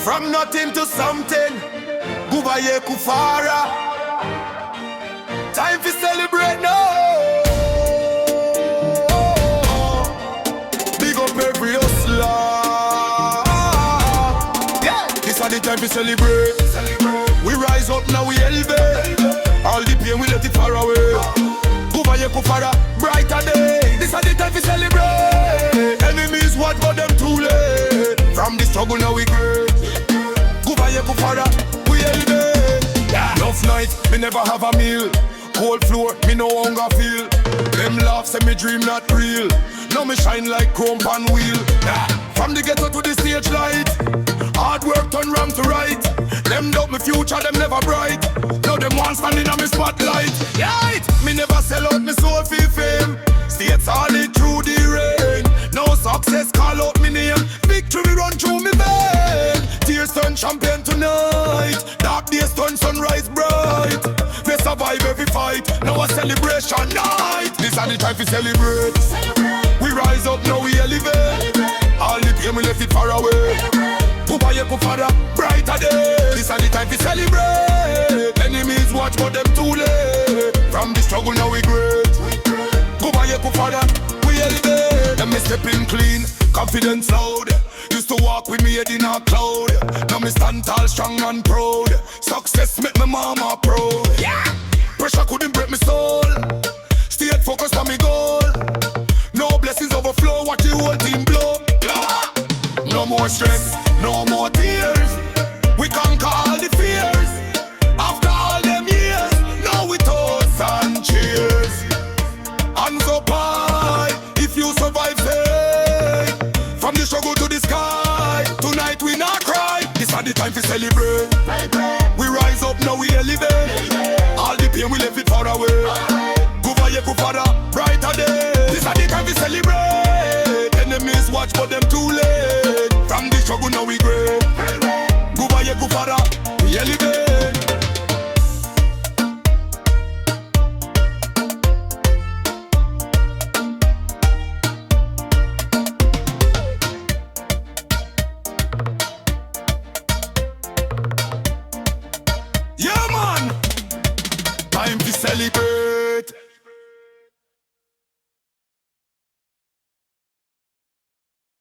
From nothing to something, Nguva Yekufara. Time to celebrate now. Big up every hustler. Yeah, this is the time to celebrate. We rise up now, we elevate. All the pain we let it far away. Nguva Yekufara, brighter day. This is the time to celebrate. Enemies watch but them too late. From the struggle now we great. Nguva Yekufara, we elevate. Enough night, me never have a meal. Cold floor, me no hunger feel. Them laugh say me dream not real. Now me shine like chrome pan wheel. From the ghetto to the stage light. Hard work turn wrong to right. Them doubt me future, them never bright. Now them want standing on me spotlight. Right, me never sell out me soul for fame. Stay solid through the rain. No success call out me name. Victory run through me vein. Tears turn champion tonight. Dark days turn sunrise bright. They survive every fight. Now a celebration night. This is the time to celebrate. We rise up now we elevate. All the pain we left it far away. Nguva Yekufara, brighter day. This is the time to celebrate. Enemies watch but them too late. From the struggle now we great. Nguva Yekufara, we elevate. Them me stepping clean, confidence loud. Used to walk with me head in a cloud. Now me stand tall, strong and proud. Success make me mama proud. Yeah. Pressure couldn't break me soul. Stay focused on me goal. No blessings overflow, watch the whole team blow. No more stress, no more tears. We conquer all the fears. After all them years, now we toast and cheers. Hands up high, if you survive, say. From the struggle to the sky, tonight we not cry. This is the time to celebrate. We rise up, now we elevate. All the pain we left it far away. Nguva Yekufara, brighter day. This is the time to celebrate. Enemies watch but them too late. From the struggle now we great. Nguva Yekufara, we elevate. Yeah man, time to celebrate.